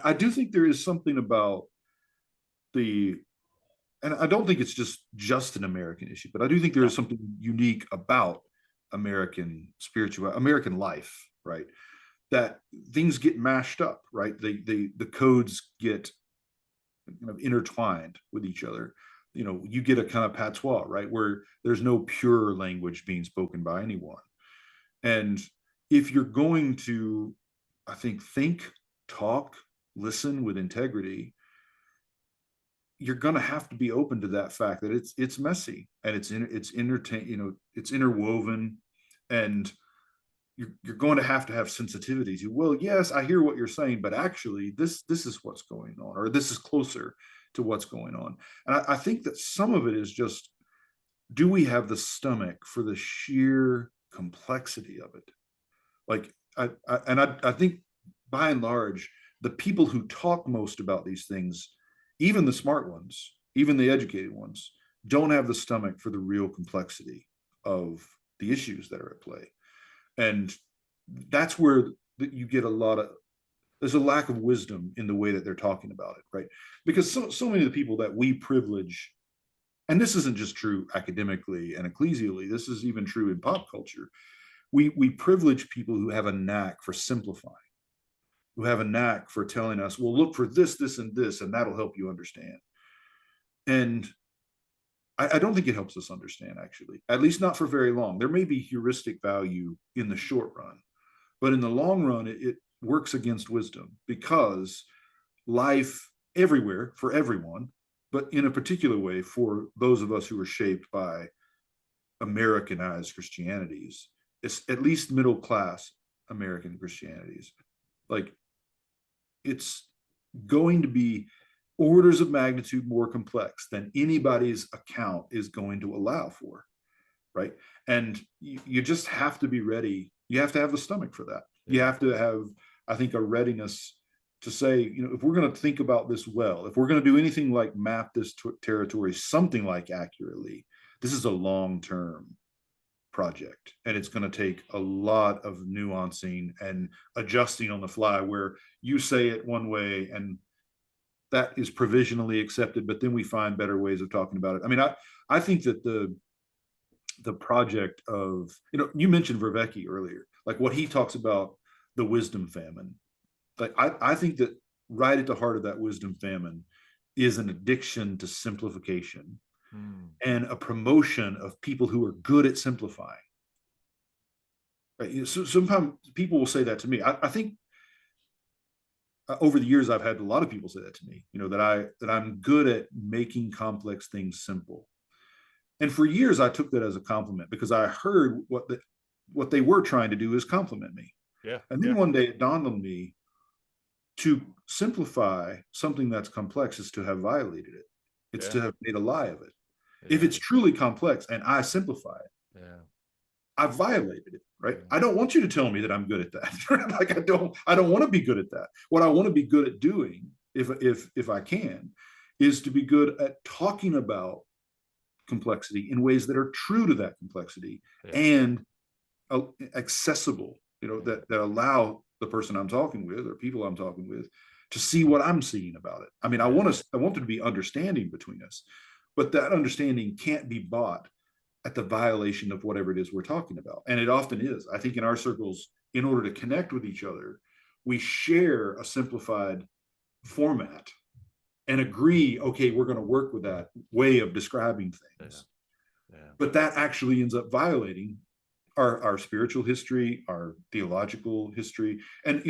I do think there is something about the, and I don't think it's just an American issue, but I do think there is something unique about American life, right? That things get mashed up, right? The codes get kind of intertwined with each other. You get a kind of patois, right, where there's no pure language being spoken by anyone. And if you're going to, I think, talk, listen with integrity, you're going to have to be open to that fact that it's messy and it's interwoven, and you're going to have sensitivities. Well, yes, I hear what you're saying, but actually this is what's going on, or this is closer to what's going on. And I think that some of it is just, do we have the stomach for the sheer complexity of it? Like, I think by and large, the people who talk most about these things, even the smart ones, even the educated ones, don't have the stomach for the real complexity of the issues that are at play. And that's where you get there's a lack of wisdom in the way that they're talking about it, right? Because so many of the people that we privilege, and this isn't just true academically and ecclesially, this is even true in pop culture. We privilege people who have a knack for simplifying, who have a knack for telling us, well, look for this, and this, and that'll help you understand. And I don't think it helps us understand, actually, at least not for very long. There may be heuristic value in the short run, but in the long run, it works against wisdom, because life everywhere for everyone, but in a particular way for those of us who are shaped by Americanized Christianities, it's at least middle class American Christianities. Like, it's going to be orders of magnitude more complex than anybody's account is going to allow for, right? And you just have to be ready. You have to have the stomach for that. You have to have, I think, a readiness to say, if we're going to think about this well, if we're going to do anything like map this territory something like accurately, this is a long-term project, and it's going to take a lot of nuancing and adjusting on the fly, where you say it one way and that is provisionally accepted, but then we find better ways of talking about it. I mean, I think that the project of, you mentioned Vervecki earlier, like what he talks about, the wisdom famine. Like, I think that right at the heart of that wisdom famine is an addiction to simplification and a promotion of people who are good at simplifying. Right? So sometimes people will say that to me. I think over the years, I've had a lot of people say that to me, that I'm good at making complex things simple. And for years, I took that as a compliment, because I heard what they were trying to do is compliment me. Yeah. And then one day it dawned on me, to simplify something that's complex is to have violated it. It's to have made a lie of it. If it's truly complex and I simplify it, I violated it, right? I don't want you to tell me that I'm good at that. Like, I don't want to be good at that. What I want to be good at doing, if I can, is to be good at talking about complexity in ways that are true to that complexity and accessible, that allow the person I'm talking with or people I'm talking with to see what I'm seeing about it. I mean, I want there to be understanding between us, but that understanding can't be bought at the violation of whatever it is we're talking about. And it often is. I think in our circles, in order to connect with each other, we share a simplified format and agree, okay, we're going to work with that way of describing things. But that actually ends up violating our spiritual history, our theological history. And,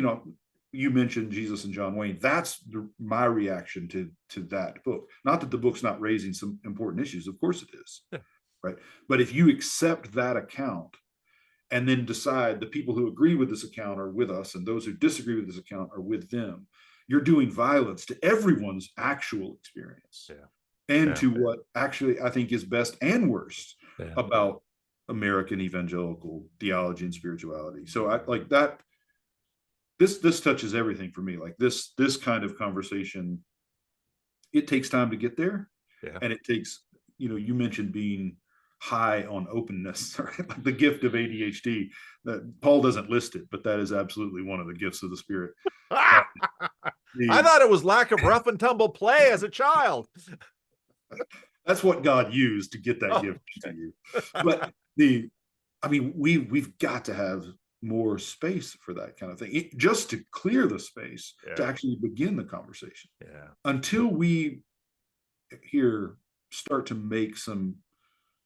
you mentioned Jesus and John Wayne. That's my reaction to that book. Not that the book's not raising some important issues. Of course it is. Right. But if you accept that account and then decide the people who agree with this account are with us and those who disagree with this account are with them, you're doing violence to everyone's actual experience and to what actually I think is best and worst about American evangelical theology and spirituality. So I like that. This touches everything for me. Like this kind of conversation, it takes time to get there. And it takes, you mentioned being high on openness, right? Like the gift of ADHD. That Paul doesn't list it, but that is absolutely one of the gifts of the Spirit. I thought it was lack of rough and tumble play as a child. That's what God used to get that Oh, gift to okay. you. But I mean, we've got to have more space for that kind of thing, just to clear the space to Yeah. actually begin the conversation. Yeah. Until we here start to make some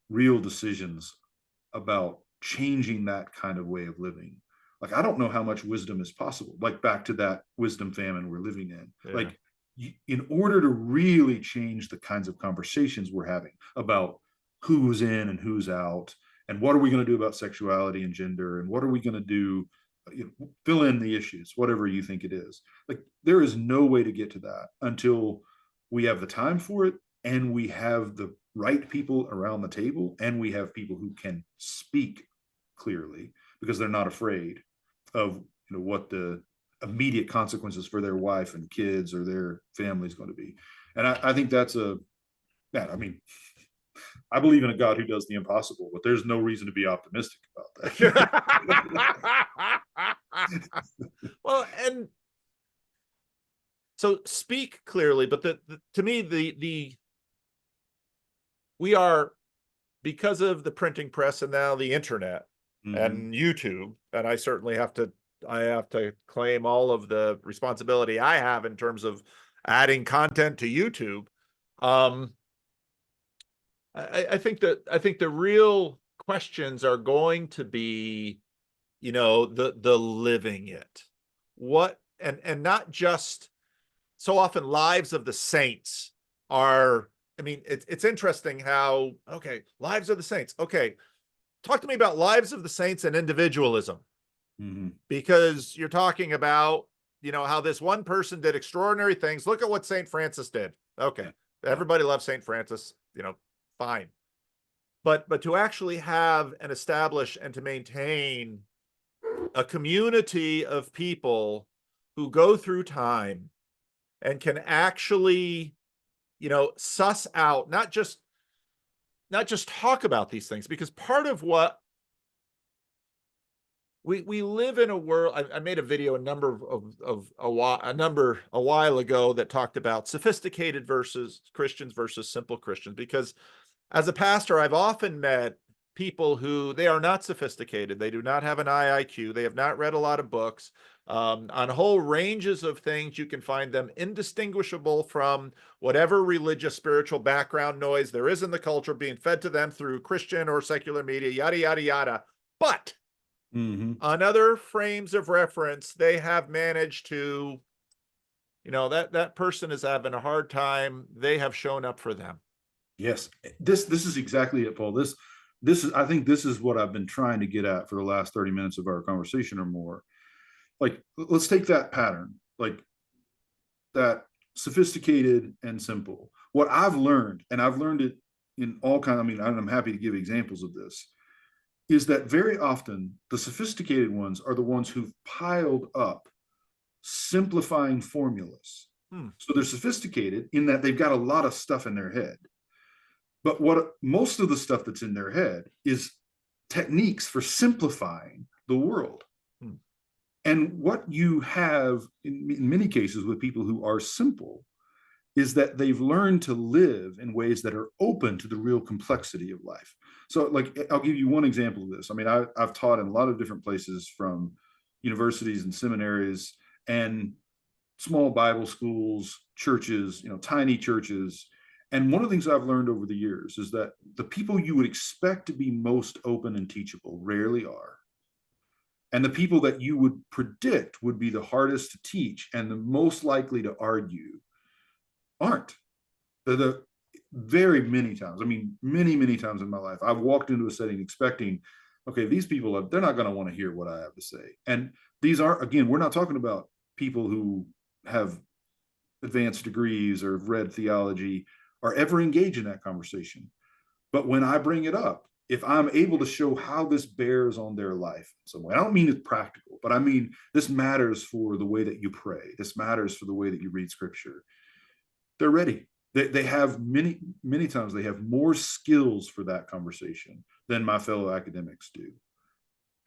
real decisions about changing that kind of way of living. Like, I don't know how much wisdom is possible. Like, back to that wisdom famine we're living in. Yeah. Like, in order to really change the kinds of conversations we're having about who's in and who's out, and what are we going to do about sexuality and gender, and what are we going to do, fill in the issues, whatever you think it is. Like, there is no way to get to that until we have the time for it, and we have the right people around the table, and we have people who can speak clearly because they're not afraid of what the immediate consequences for their wife and kids or their family is going to be. And I think that's I mean, I believe in a God who does the impossible, but there's no reason to be optimistic about that. Well, and so speak clearly, but to me, we are, because of the printing press and now the internet and YouTube, and I certainly have to claim all of the responsibility I have in terms of adding content to YouTube. I think the real questions are going to be, the living it. What, and not just so often lives of the saints are, I mean, it's interesting how, okay, lives of the saints. Okay, talk to me about lives of the saints and individualism. Because you're talking about, how this one person did extraordinary things. Look at what St. Francis did. Okay, everybody loves St. Francis, fine. But to actually have and establish and to maintain a community of people who go through time and can actually, suss out, not just talk about these things, because part of what we live in a world. I made a video a while ago that talked about sophisticated versus Christians versus simple Christians, because as a pastor, I've often met people who, they are not sophisticated. They do not have an IIQ. They have not read a lot of books. On whole ranges of things, you can find them indistinguishable from whatever religious, spiritual background noise there is in the culture being fed to them through Christian or secular media, yada, yada, yada. But on other frames of reference, they have managed to, that person is having a hard time. They have shown up for them. Yes, this is exactly it, Paul. This is, I think this is what I've been trying to get at for the last 30 minutes of our conversation or more. Like, let's take that pattern, like that sophisticated and simple. What I've learned, and I've learned it in all kinds, I mean, I'm happy to give examples of this, is that very often the sophisticated ones are the ones who've piled up simplifying formulas. So they're sophisticated in that they've got a lot of stuff in their head. But what most of the stuff that's in their head is techniques for simplifying the world. And what you have in many cases with people who are simple is that they've learned to live in ways that are open to the real complexity of life. So, like, I'll give you one example of this. I mean, I've taught in a lot of different places, from universities and seminaries and small Bible schools, churches, tiny churches. And one of the things I've learned over the years is that the people you would expect to be most open and teachable rarely are. And the people that you would predict would be the hardest to teach and the most likely to argue aren't. The very many times, I mean, many times in my life, I've walked into a setting expecting, okay, these people, they're not going to want to hear what I have to say. And these are, again, we're not talking about people who have advanced degrees or have read theology or ever engage in that conversation. But when I bring it up, if I'm able to show how this bears on their life in some way, I don't mean it's practical, but I mean, this matters for the way that you pray. This matters for the way that you read scripture. They're ready. They have many times they have more skills for that conversation than my fellow academics do.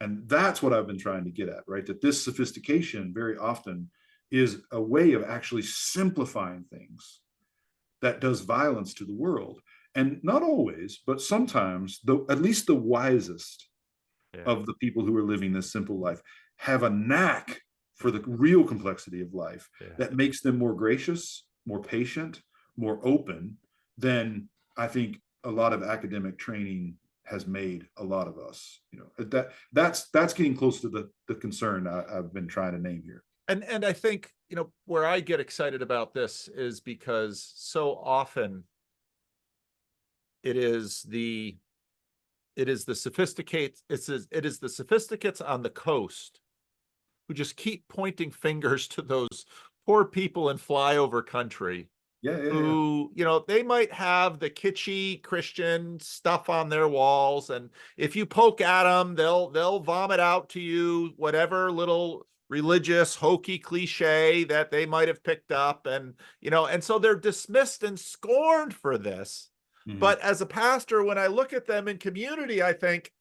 And that's what I've been trying to get at, right? That this sophistication very often is a way of actually simplifying things that does violence to the world. And not always, but sometimes, though, at least the wisest Yeah. of the people who are living this simple life have a knack for the real complexity of life Yeah. that makes them more gracious, more patient, more open than I think a lot of academic training has made a lot of us. That's getting close to the concern I've been trying to name here. And I think, where I get excited about this is because so often it is the sophisticates, it is the sophisticates on the coast who just keep pointing fingers to those poor people in flyover country Yeah. who, they might have the kitschy Christian stuff on their walls, and if you poke at them, they'll vomit out to you whatever little religious hokey cliche that they might have picked up, and so they're dismissed and scorned for this. Mhm. But as a pastor, when I look at them in community, I think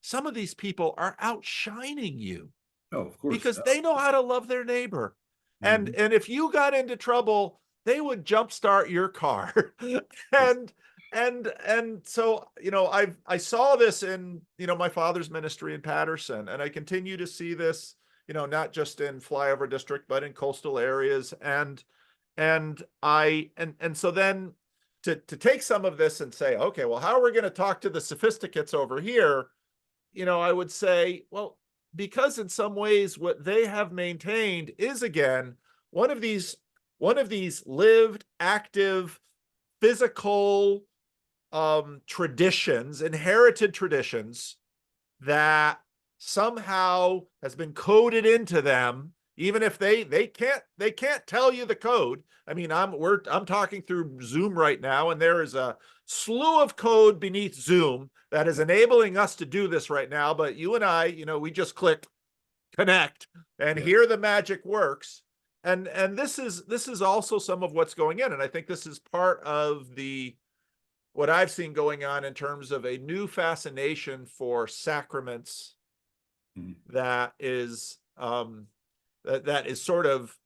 some of these people are outshining you Oh, of course. because they know how to love their neighbor. And Mhm. if you got into trouble, they would jumpstart your car. Yes. and so, I saw this in, my father's ministry in Patterson, and I continue to see this, not just in flyover district, but in coastal areas. And so then to take some of this and say, okay, well, how are we going to talk to the sophisticates over here? I would say, well, because in some ways what they have maintained is, again, one of these lived, active, physical traditions, inherited traditions that somehow has been coded into them, even if they can't tell you the code. I mean, I'm talking through Zoom right now, and there is a slew of code beneath Zoom that is enabling us to do this right now. But you and I, we just click connect, and Yeah. here the magic works. And this is also some of what's going in, and I think this is part of the what I've seen going on in terms of a new fascination for sacraments Mhm. that is that is sort of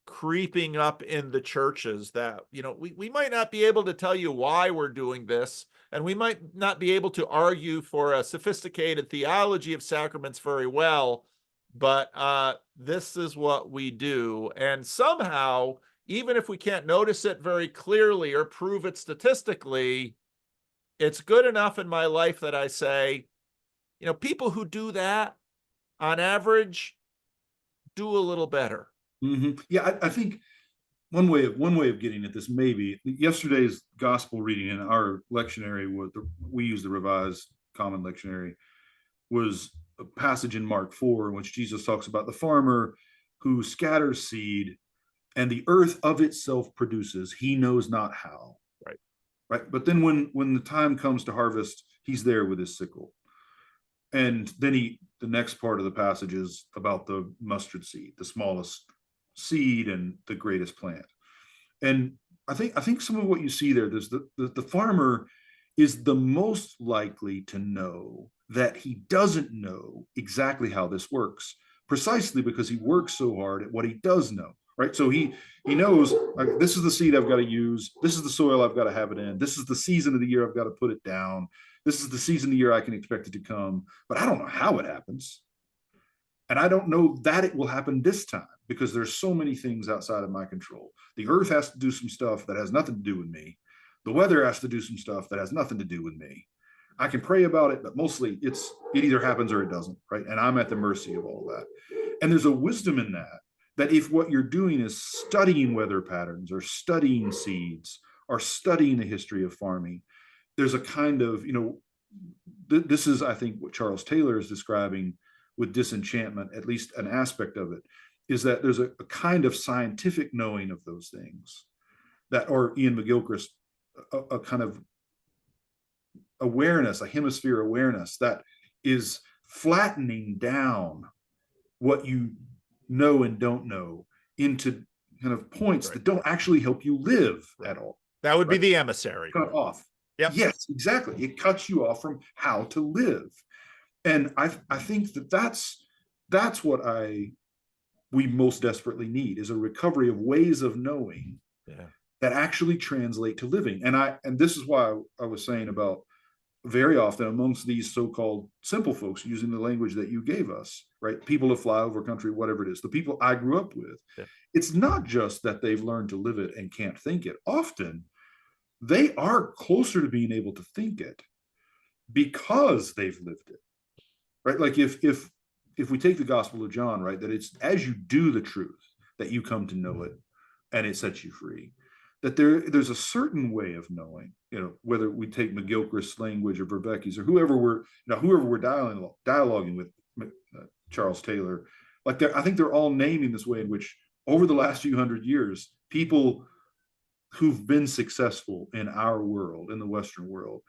creeping up in the churches. That we might not be able to tell you why we're doing this, and we might not be able to argue for a sophisticated theology of sacraments very well, but this is what we do. And somehow, even if we can't notice it very clearly or prove it statistically, it's good enough in my life that I say, people who do that on average do a little better. Yeah, I think one way of getting at this, maybe yesterday's gospel reading in our lectionary, we use the Revised Common Lectionary, was a passage in Mark 4 in which Jesus talks about the farmer who scatters seed, and the earth of itself produces, he knows not how. Right. Right. But then when the time comes to harvest, he's there with his sickle. And then the next part of the passage is about the mustard seed, the smallest seed and the greatest plant. And I think some of what you see there, there's the farmer is the most likely to know that he doesn't know exactly how this works, precisely because he works so hard at what he does know. Right. So he knows, like, this is the seed I've got to use. This is the soil I've got to have it in. This is the season of the year I've got to put it down. This is the season of the year I can expect it to come. But I don't know how it happens. And I don't know that it will happen this time because there's so many things outside of my control. The earth has to do some stuff that has nothing to do with me. The weather has to do some stuff that has nothing to do with me. I can pray about it, but mostly it either happens or it doesn't, right? And I'm at the mercy of all that. And there's a wisdom in that if what you're doing is studying weather patterns or studying seeds or studying the history of farming, there's a kind of, this is, I think, what Charles Taylor is describing with disenchantment, at least an aspect of it, is that there's a kind of scientific knowing of those things that, or Ian McGilchrist, a kind of awareness, a hemisphere awareness that is flattening down what you know and don't know into kind of points Right. that don't actually help you live Right. at all. That would be Right? the emissary. Cut off. Yep. Yes, exactly. It cuts you off from how to live. And I think that's what I we most desperately need, is a recovery of ways of knowing Yeah. that actually translate to living. And this is why I was saying about very often amongst these so-called simple folks, using the language that you gave us, right? People of flyover country, whatever it is, the people I grew up with, Yeah. it's not just that they've learned to live it and can't think it. Often they are closer to being able to think it because they've lived it, right? Like if we take the Gospel of John, right, that it's as you do the truth that you come to know it and it sets you free. That there's a certain way of knowing, whether we take McGilchrist's language or Verbecki's or whoever we're dialoguing with, Charles Taylor, like I think they're all naming this way in which over the last few hundred years, people who've been successful in our world, in the Western world,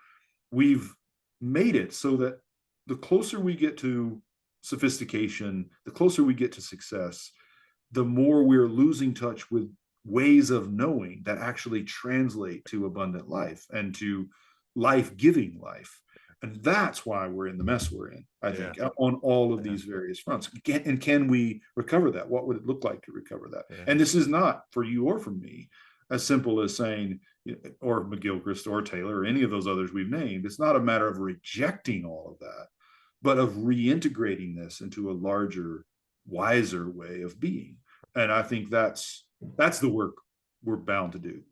we've made it so that the closer we get to sophistication, the closer we get to success, the more we're losing touch with ways of knowing that actually translate to abundant life and to life-giving life. And that's why we're in the mess we're in, I think, on all of these various fronts. Can we recover that? What would it look like to recover that? And this is not for you or for me as simple as saying, or McGilchrist or Taylor or any of those others we've named. It's not a matter of rejecting all of that, but of reintegrating this into a larger, wiser way of being. And I think that's the work we're bound to do.